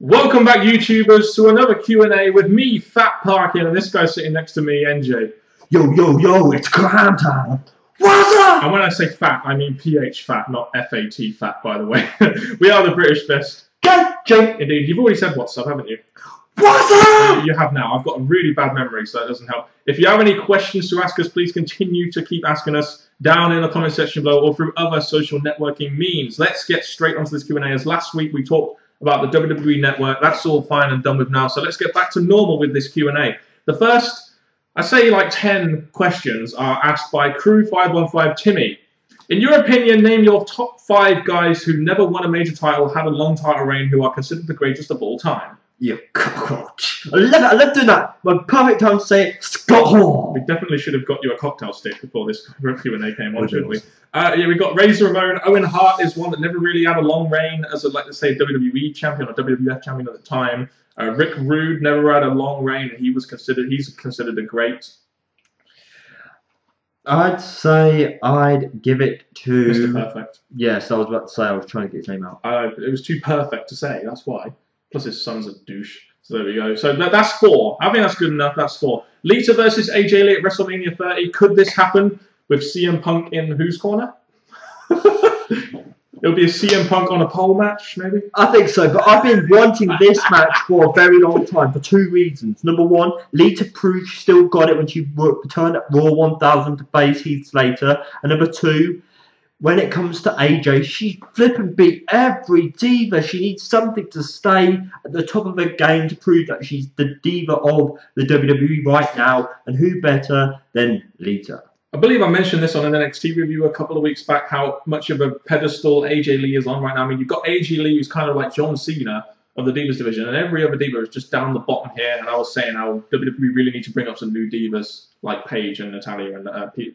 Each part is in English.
Welcome back, YouTubers, to another Q&A with me, Fat Parkin, and this guy sitting next to me, NJ. Yo, it's crime time. What's up? And when I say fat, I mean PH fat, not FAT fat, by the way. We are the British best. Gotcha. Indeed, you've already said what's up, haven't you? What's up? You have now. I've got a really bad memory, so that doesn't help. If you have any questions to ask us, please continue to keep asking us down in the comment section below or through other social networking means. Let's get straight onto this Q&A. As last week we talked about the WWE Network. That's all fine and done with now. So let's get back to normal with this Q&A. The first, I say like 10 questions are asked by Crew515 Timmy. In your opinion, name your top 5 guys who never won a major title, had a long title reign, who are considered the greatest of all time. You cockroach. I love doing that. My perfect time to say it, Scott Hall. We definitely should have got you a cocktail stick before this Q&A came on, shouldn't we? Yeah, we got Razor Ramon. Owen Hart is one that never really had a long reign as a, like, let's say, WWE champion or WWF champion at the time. Rick Rude never had a long reign, and he's considered a great. I'd say I'd give it to Mr. Perfect. Yes, I was about to say. I was trying to get his name out. It was too perfect to say. That's why. Plus his son's a douche. So there we go. So that's 4. I think that's good enough. That's 4. Lita versus AJ Lee at WrestleMania 30. Could this happen with CM Punk in whose corner? It'll be a CM Punk on a pole match, maybe? I think so, but I've been wanting this match for a very long time for 2 reasons. Number 1, Lita proved she still got it when she returned at Raw 1000 to face Heath Slater. And number 2, when it comes to AJ, she flipping beat every diva. She needs something to stay at the top of her game to prove that she's the diva of the WWE right now. And who better than Lita? I believe I mentioned this on an NXT review a couple of weeks back, how much of a pedestal AJ Lee is on right now. I mean, you've got AJ Lee, who's kind of like John Cena of the Divas division, and every other diva is just down the bottom here. And I was saying how WWE really need to bring up some new divas like Paige and Natalia and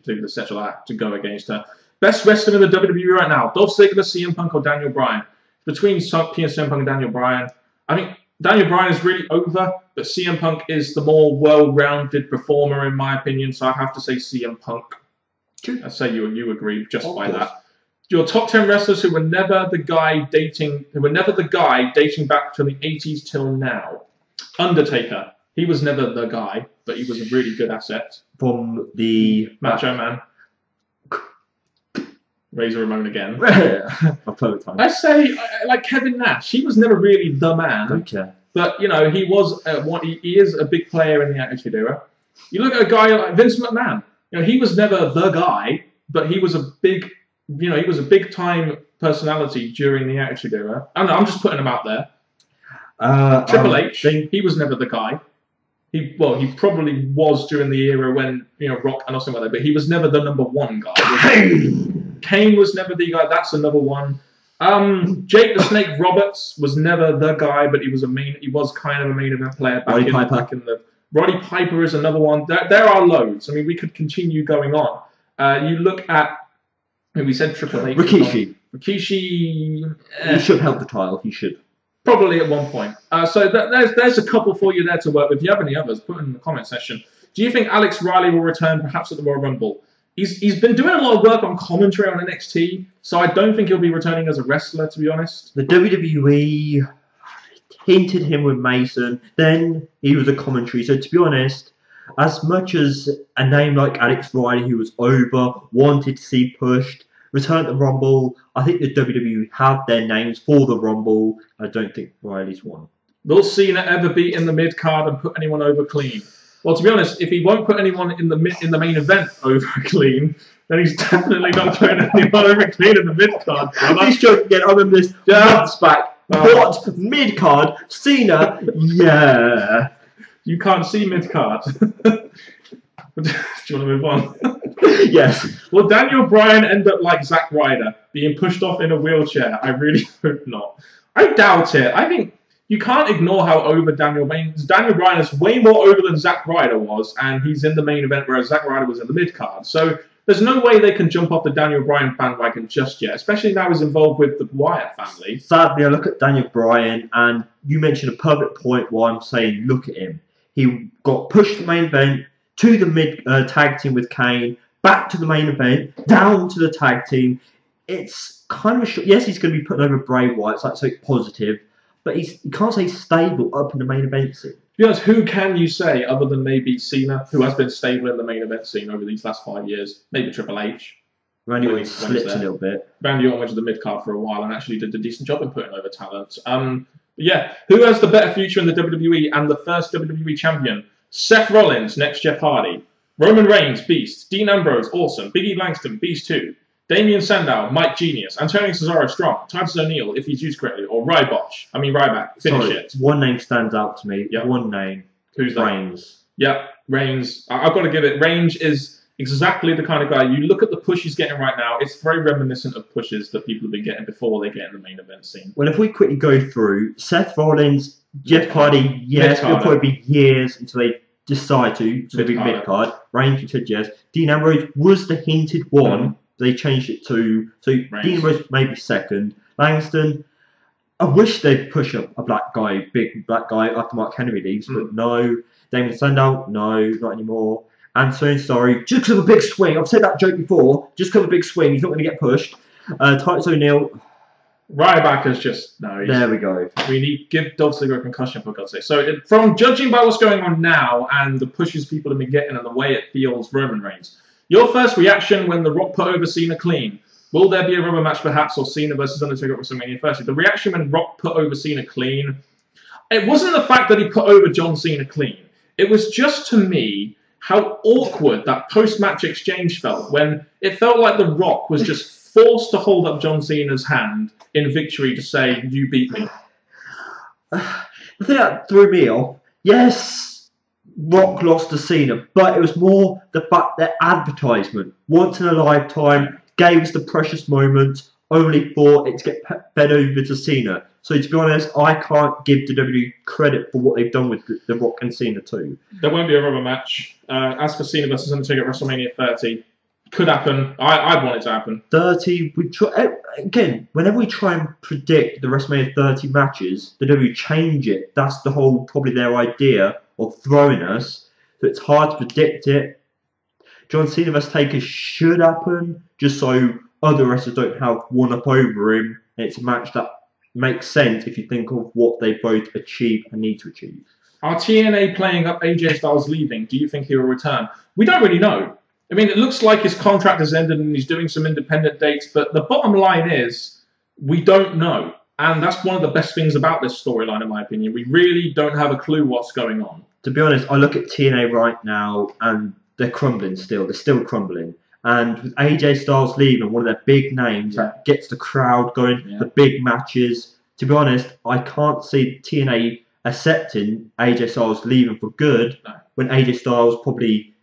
to settle that to go against her. Best wrestler in the WWE right now, Dolph Ziggler, CM Punk, or Daniel Bryan? Between CM Punk and Daniel Bryan, I think Daniel Bryan is really over, but CM Punk is the more well-rounded performer in my opinion, so I'd have to say CM Punk. I'd say you agree just by that. Your top 10 wrestlers who were never the guy dating back from the 80s till now. Undertaker. He was never the guy, but he was a really good asset. From the Macho Man. Razor Ramon again. I say, like Kevin Nash, he was never really the man. Okay. But, you know, he was he is a big player in the Attitude Era. You look at a guy like Vince McMahon. You know, he was never the guy, but he was a big, he was a big time personality during the Attitude Era. I don't know, I'm just putting him out there. Triple H, he was never the guy. He probably was during the era when, Rock and something like that, but he was never the number 1 guy. Kane was never the guy. That's another one. Jake the Snake Roberts was never the guy, but he was kind of a main event player back in the. Roddy Piper is another one. There are loads. I mean, we could continue going on. You look at. We said Triple H. Rikishi. Rikishi. He should help the title. He should. Probably at one point. So there's a couple for you there to work with. If you have any others, put them in the comment section. Do you think Alex Riley will return perhaps at the Royal Rumble? He's been doing a lot of work on commentary on NXT, so I don't think he'll be returning as a wrestler, to be honest. The WWE hinted him with Mason, then he was a commentary. So to be honest, as much as a name like Alex Riley, who was over, wanted to see pushed, return to the Rumble, I think the WWE have their names for the Rumble. I don't think Riley's one. Will Cena ever be in the mid-card and put anyone over clean? Well, to be honest, if he won't put anyone in the main event over clean, then he's definitely not putting anyone over clean in the mid-card. He's joking again. I remember this months back. What? Mid-card? Cena? Yeah. You can't see mid-card. Do you want to move on? Yes. Will Daniel Bryan end up like Zack Ryder, being pushed off in a wheelchair? I really hope not. I doubt it. I think you can't ignore how over Daniel Bryan is. Daniel Bryan is way more over than Zack Ryder was, and he's in the main event, whereas Zack Ryder was in the mid-card. So there's no way they can jump off the Daniel Bryan bandwagon just yet, especially now he's involved with the Wyatt family. Sadly, I look at Daniel Bryan, and you mentioned a perfect point why I'm saying look at him. He got pushed to the main event, to the tag team with Kane, back to the main event, down to the tag team. It's kind of yes, he's going to be putting over Bray Wyatt, so that's something positive. But you can't say stable up in the main event scene. To be honest, who can you say other than maybe Cena, who has been stable in the main event scene over these last 5 years? Maybe Triple H. Randy Orton slipped a little bit. Randy Orton went to the mid card for a while and actually did a decent job in putting over talent. Yeah, who has the better future in the WWE and the first WWE champion? Seth Rollins, next Jeff Hardy. Roman Reigns, Beast. Dean Ambrose, awesome. Big E Langston, Beast 2. Damian Sandow, Mike Genius. Antonio Cesaro, strong. Titus O'Neil, if he's used correctly. Or Ryback, finish it. One name stands out to me. Yep. One name. Who's that? Reigns. Yeah, Reigns. I've got to give it. Reigns is exactly the kind of guy. You look at the push he's getting right now, it's very reminiscent of pushes that people have been getting before they get in the main event scene. Well, if we quickly go through, Seth Rollins, Jeff Hardy, yes, it'll probably be years until they decide to be mid-card. Reigns, you said yes. Dean Ambrose was the hinted one. They changed it to... So Reigns. Dean Ambrose maybe second. Langston, I wish they'd push a black guy, big black guy, after Mark Henry leaves, but no. Damian Sandow, no, not anymore. Antonio, sorry, just because of a big swing. I've said that joke before. Just because of a big swing, he's not going to get pushed. Titus O'Neil. Ryback is just... No, there we go. We need give Dolph Ziggler a concussion, for God's sake. So from judging by what's going on now and the pushes people have been getting and the way it feels, Roman Reigns. Your first reaction when The Rock put over Cena clean. Will there be a rubber match perhaps, or Cena versus Undertaker at WrestleMania 30? The reaction when Rock put over Cena clean, it wasn't the fact that he put over John Cena clean. It was just, to me, how awkward that post-match exchange felt when it felt like The Rock was just forced to hold up John Cena's hand in victory to say, you beat me. The thing that threw me off, yes, Rock lost to Cena, but it was more the fact that advertisement, once in a lifetime, gave us the precious moment, only for it to get fed over to Cena. So to be honest, I can't give the WWE credit for what they've done with The Rock and Cena too. There won't be a rubber match. As for Cena versus Undertaker at WrestleMania 30, could happen. I'd want it to happen. 30, again, whenever we try and predict the WrestleMania 30 matches, the WWE change it. That's the whole, probably their idea of throwing us. So it's hard to predict it. John Cena versus Taker should happen, just so other wrestlers don't have one up over him. And it's a match that makes sense if you think of what they both achieve and need to achieve. Are TNA playing up AJ Styles leaving? Do you think he will return? We don't really know. I mean, it looks like his contract has ended and he's doing some independent dates, but the bottom line is we don't know. And that's one of the best things about this storyline, in my opinion. We really don't have a clue what's going on. To be honest, I look at TNA right now and they're crumbling still. They're still crumbling. And with AJ Styles leaving, one of their big names that gets the crowd going, the big matches, to be honest, I can't see TNA accepting AJ Styles leaving for good when AJ Styles probably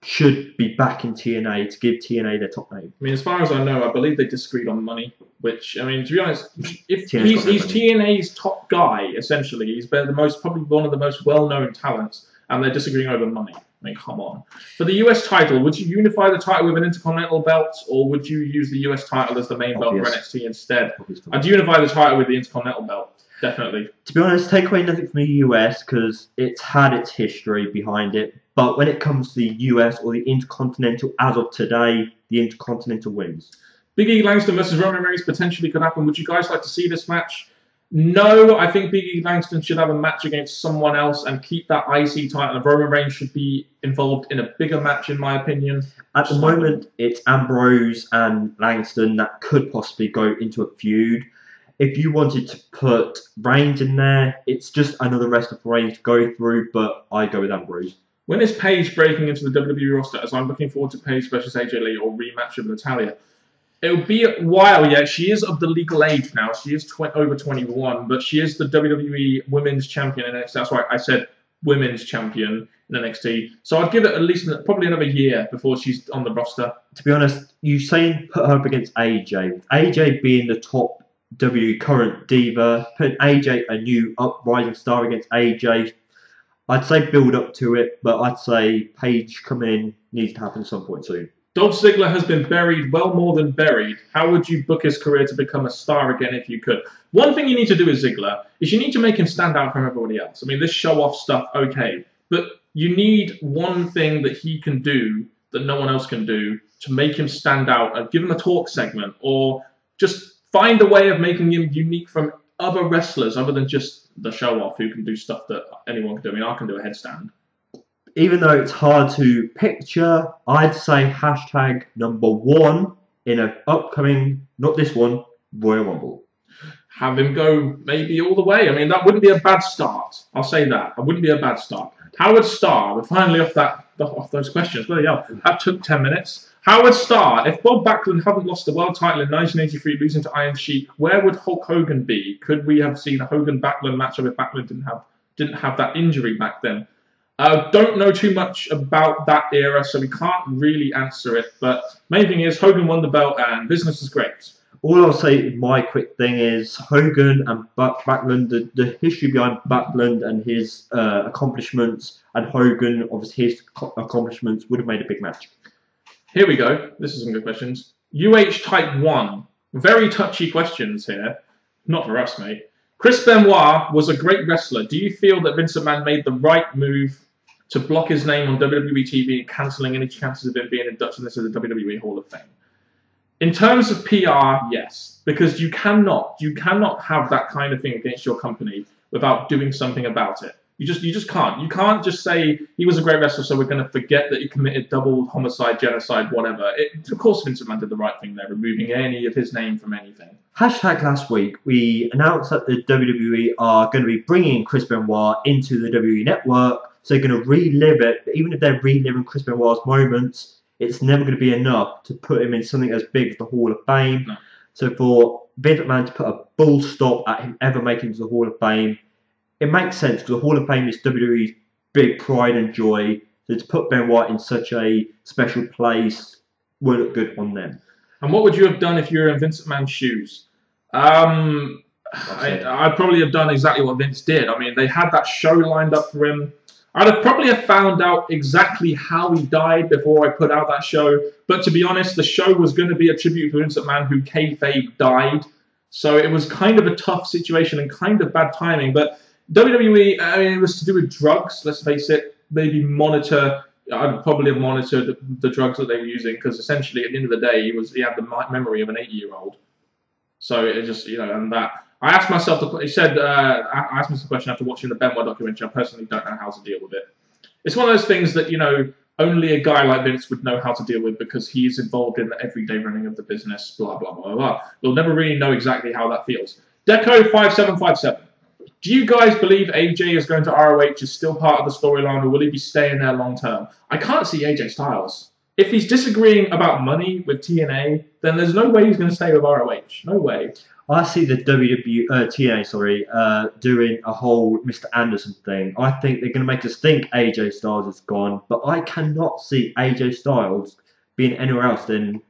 should be back in TNA to give TNA their top name. I mean, as far as I know, I believe they disagreed on money, which, I mean, to be honest, if he's TNA's top guy, essentially. He's probably one of the most well-known talents, and they're disagreeing over money. I mean, come on. For the US title, would you unify the title with an Intercontinental belt, or would you use the US title as the main belt for NXT instead? I'd unify the title with the Intercontinental belt, definitely. To be honest, take away nothing from the US, because it's had its history behind it. But when it comes to the US or the Intercontinental, as of today, the Intercontinental wins. Big E Langston versus Roman Reigns potentially could happen. Would you guys like to see this match? No, I think Big E Langston should have a match against someone else and keep that IC title. And Roman Reigns should be involved in a bigger match, in my opinion. At the moment, it's Ambrose and Langston that could possibly go into a feud. If you wanted to put Reigns in there, it's just another wrestler for Reigns to go through, but I go with Ambrose. When is Paige breaking into the WWE roster? As I'm looking forward to Paige versus AJ Lee or rematch with Natalya. It'll be a while yet. She is of the legal age now. She is over 21, but she is the WWE Women's Champion in NXT. That's why I said Women's Champion in NXT. So I'd give it at least probably another year before she's on the roster. To be honest, you saying put her up against AJ. AJ being the top WWE current diva, putting AJ, a new uprising star, against AJ. I'd say build up to it, but I'd say Paige coming in needs to happen at some point soon. Dolph Ziggler has been buried, well more than buried. How would you book his career to become a star again if you could? One thing you need to do with Ziggler is you need to make him stand out from everybody else. I mean, this show-off stuff, okay, but you need one thing that he can do that no one else can do to make him stand out and give him a talk segment, or just find a way of making him unique from other wrestlers other than just the show-off who can do stuff that anyone can do. I mean, I can do a headstand. Even though it's hard to picture, I'd say hashtag #1 in an upcoming, not this one, Royal Rumble. Have him go maybe all the way. I mean, that wouldn't be a bad start. I'll say that. It wouldn't be a bad start. Howard Starr, we're finally off those questions. Bloody hell, that took 10 minutes. Howard Starr, if Bob Backlund hadn't lost the world title in 1983 losing to Iron Sheik, where would Hulk Hogan be? Could we have seen a Hogan-Backlund matchup if Backlund didn't have that injury back then? Don't know too much about that era, so we can't really answer it. But main thing is, Hogan won the belt and business is great. All I'll say, my quick thing is Hogan and Backlund, the history behind Backlund and his accomplishments, and Hogan, obviously his accomplishments, would have made a big match. Here we go. This is some good questions. UH Type 1. Very touchy questions here. Not for us, mate. Chris Benoit was a great wrestler. Do you feel that Vince McMahon made the right move to block his name on WWE TV and cancelling any chances of him being inducted into the WWE Hall of Fame? In terms of PR, yes, because you cannot have that kind of thing against your company without doing something about it. You just can't. You can't just say he was a great wrestler, so we're going to forget that he committed double homicide, genocide, whatever. Of course, Vince McMahon did the right thing there, removing any of his name from anything. Hashtag last week, we announced that the WWE are going to be bringing Chris Benoit into the WWE network, so they're going to relive it. But even if they're reliving Chris Benoit's moments, it's never going to be enough to put him in something as big as the Hall of Fame. No. So for Vince McMahon to put a full stop at him ever making it to the Hall of Fame, it makes sense because the Hall of Fame is WWE's big pride and joy. So to put Benoit in such a special place will look good on them. And what would you have done if you were in Vince McMahon's shoes? I'd probably have done exactly what Vince did. I mean, they had that show lined up for him. I'd have probably found out exactly how he died before I put out that show. But to be honest, the show was going to be a tribute to Vince McMahon, who kayfabe died. So it was kind of a tough situation and kind of bad timing. But WWE, I mean, it was to do with drugs, let's face it. Maybe I'd probably have monitored the drugs that they were using, because essentially at the end of the day, he had the memory of an 80-year-old. So it just, and that. I asked myself I asked myself the question after watching the Benoit documentary. I personally don't know how to deal with it. It's one of those things that, only a guy like Vince would know how to deal with, because he's involved in the everyday running of the business, blah, blah, blah, blah. We'll never really know exactly how that feels. Deco5757. Do you guys believe AJ is going to ROH, is still part of the storyline, or will he be staying there long term? I can't see AJ Styles. If he's disagreeing about money with TNA, then there's no way he's going to stay with ROH. No way. I see the TNA, doing a whole Mr. Anderson thing. I think they're going to make us think AJ Styles is gone, but I cannot see AJ Styles being anywhere else than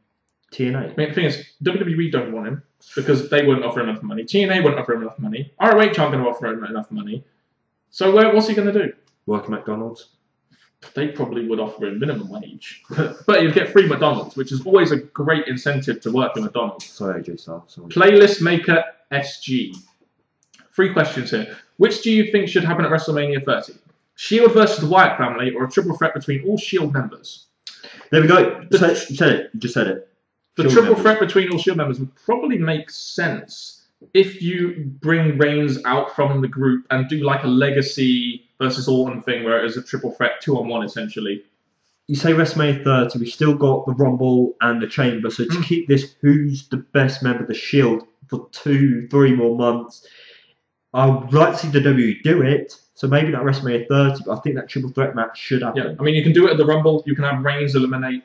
TNA. I mean, the thing is, WWE don't want him because they wouldn't offer enough money. TNA wouldn't offer him enough money. ROH aren't going to offer him enough money. So what's he going to do? Work at McDonald's? They probably would offer him minimum wage. But you'd get free McDonald's, which is always a great incentive to work at McDonald's. Sorry, AJ Styles. Sorry. Playlist Maker SG. 3 questions here. Which do you think should happen at WrestleMania 30? Shield versus the Wyatt family, or a triple threat between all Shield members? There we go. You said it. You just said it. The triple threat between all Shield members would probably make sense if you bring Reigns out from the group and do like a legacy versus Orton thing, where it is a triple threat 2-on-1 essentially. You say WrestleMania 30, we still got the Rumble and the Chamber, so to keep this who's the best member of the Shield for 2-3 more months, I would like to see the WWE do it, so maybe not WrestleMania 30, but I think that triple threat match should happen. Yeah, I mean, you can do it at the Rumble, you can have Reigns eliminate,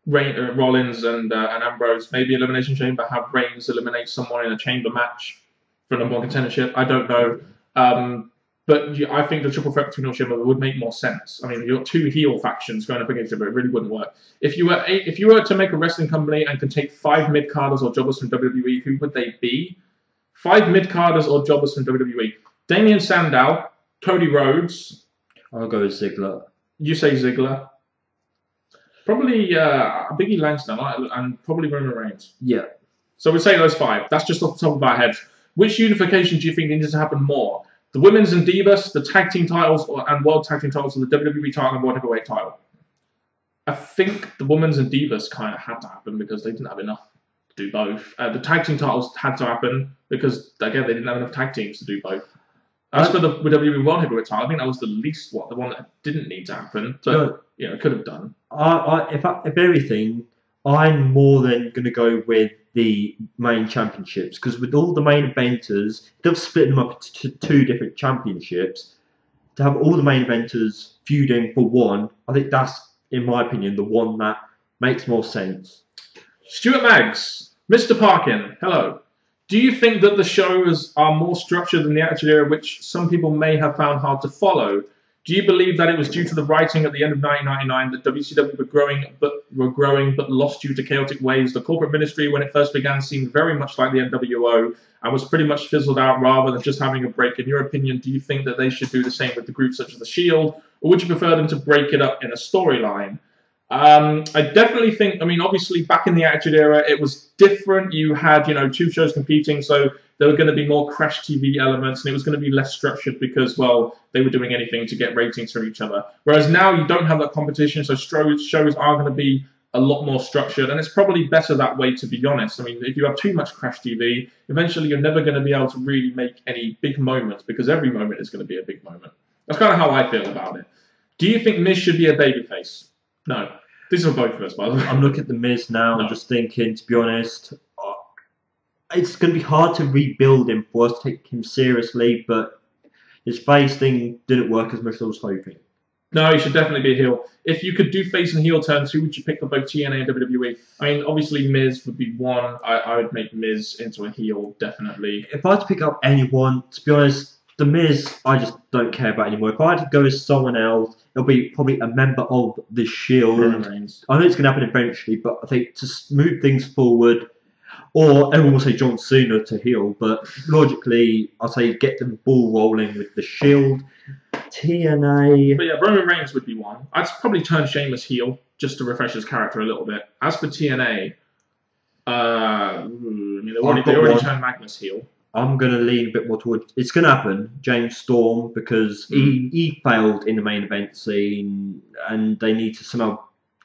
Rollins and Ambrose, maybe Elimination Chamber, have Reigns eliminate someone in a Chamber match for number 1 contendership, I don't know. But I think the triple threat between all Shield members would make more sense. I mean, you've got 2 heel factions going up against each other. It really wouldn't work. If you were to make a wrestling company and could take 5 mid-carders or jobbers from WWE, who would they be? 5 mid-carders or jobbers from WWE. Damien Sandow, Cody Rhodes. I'll go with Ziggler. You say Ziggler. Probably Biggie Langston and probably Roman Reigns. Yeah. So we'd say those 5. That's just off the top of our heads. Which unification do you think needs to happen more? The Women's and Divas, the Tag Team titles and World Tag Team titles, or the WWE title and World Heavyweight title? I think the Women's and Divas kind of had to happen because they didn't have enough to do both. The tag team titles had to happen because, again, they didn't have enough tag teams to do both. As for the WWE World Heavyweight title, I think that was the least the one that didn't need to happen. But, it could have done. If anything, I'm more than going to go with the main championships, because with all the main eventers, they've split them up to 2 different championships. To have all the main eventers feuding for one, I think that's, in my opinion, the one that makes more sense. Stuart Maggs, Mr. Parkin, hello. Do you think that the shows are more structured than the Attitude Era, which some people may have found hard to follow? Do you believe that it was due to the writing at the end of 1999 that WCW were growing but lost due to chaotic ways? The corporate ministry, when it first began, seemed very much like the NWO and was pretty much fizzled out rather than just having a break. In your opinion, do you think that they should do the same with the groups such as The Shield, or would you prefer them to break it up in a storyline? I definitely think, obviously back in the Attitude Era, it was different. You had, 2 shows competing, so there were going to be more Crash TV elements, and it was going to be less structured because, well, they were doing anything to get ratings from each other. Whereas now you don't have that competition, so shows are going to be a lot more structured, and it's probably better that way, to be honest. If you have too much Crash TV, eventually you're never going to be able to really make any big moments, because every moment is going to be a big moment. That's kind of how I feel about it. Do you think Miz should be a babyface? No. These are both of us, by the way. I'm looking at the Miz now and just thinking, to be honest, it's going to be hard to rebuild him for us to take him seriously, but his face thing didn't work as much as I was hoping. No, he should definitely be a heel. If you could do face and heel turns, who would you pick for both TNA and WWE? Obviously Miz would be one. I would make Miz into a heel, definitely. If I had to pick up anyone, to be honest, the Miz, I just don't care about anymore. If I had to go as someone else, it'll be probably a member of the Shield. I know it's going to happen eventually, but I think to move things forward, or everyone will say John Cena to heel, but logically, I'll say get the ball rolling with the Shield. TNA. But yeah, Roman Reigns would be one. I'd probably turn Sheamus heel just to refresh his character a little bit. As for TNA, they already turned Magnus heel. I'm going to lean a bit more towards... It's going to happen, James Storm, because he failed in the main event scene, and they need to somehow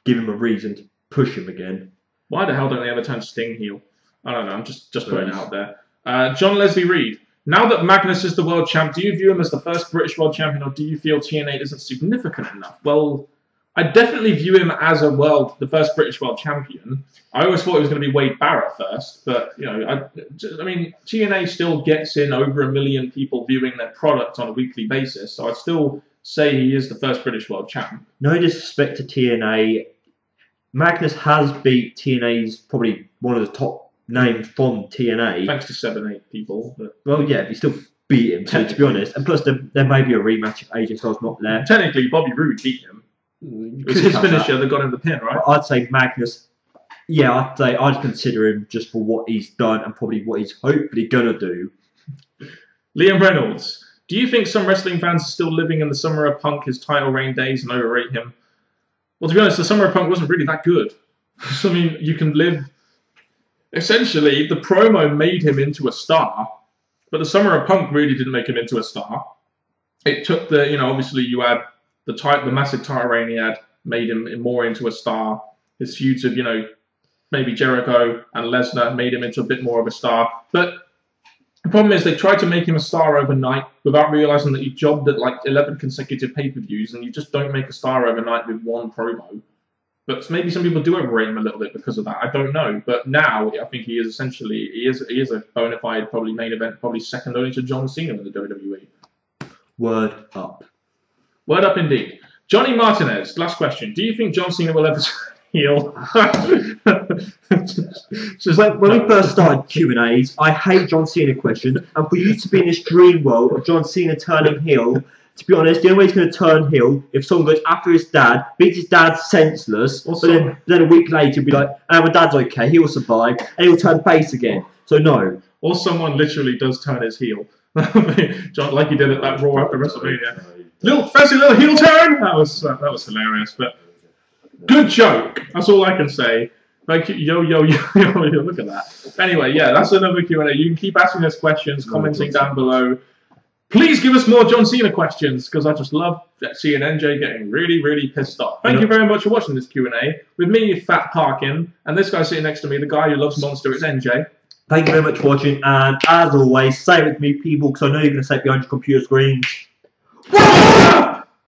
give him a reason to push him again. Why the hell don't they ever turn Sting heel? I don't know, I'm just putting it out there. John Leslie Reed. Now that Magnus is the world champ, do you view him as the first British world champion, or do you feel TNA isn't significant enough? Well, I definitely view him as the first British world champion. I always thought it was going to be Wade Barrett first, but, TNA still gets in over 1 million people viewing their product on a weekly basis, so I'd still say he is the first British world champ. No disrespect to TNA. Magnus has beat TNA's probably one of the top names from TNA. Thanks to 7-8 people. But... Well, yeah, he still beat him, so to be honest. And plus, there may be a rematch if AJ Styles not there. Technically, Bobby Roode beat him. It was his finisher that got him the pin, right? I'd say Magnus, I'd consider him just for what he's done and probably what he's hopefully going to do. Liam Reynolds. Do you think some wrestling fans are still living in the Summer of Punk, his title reign days, and overrate him? Well, to be honest, the Summer of Punk wasn't really that good. You can live... Essentially, the promo made him into a star, but the Summer of Punk really didn't make him into a star. It took obviously you had the massive title reign he had, made him more into a star. His feuds of, maybe Jericho and Lesnar made him into a bit more of a star. But the problem is they tried to make him a star overnight without realizing that he jobbed at like 11 consecutive pay-per-views, and you just don't make a star overnight with one promo. But maybe some people do overrate him a little bit because of that. I don't know. But now I think he is essentially he is a bona fide probably main event, probably second only to John Cena in the WWE. Word up. Word up indeed. Johnny Martinez, last question. Do you think John Cena will ever heel? When we first started Q&As, I hate John Cena questions. And for you to be in this dream world of John Cena turning heel, to be honest, the only way he's going to turn heel if someone goes after his dad, beats his dad senseless, but then a week later he'll be like, my dad's okay, he'll survive, and he'll turn face again. So no. Or someone literally does turn his heel. John, like he did at that Raw after WrestleMania. Fancy little heel turn! That was hilarious, but good joke. That's all I can say. Like, yo, look at that. Anyway, yeah, that's another Q&A. You can keep asking us questions, commenting down below. Please give us more John Cena questions, because I just love seeing NJ getting really, really pissed off. Thank you very much for watching this Q&A. With me, Fat Parkin, and this guy sitting next to me, the guy who loves Monster, it's NJ. Thank you very much for watching, and as always, say it with me, people, because I know you're going to say it behind your computer screens.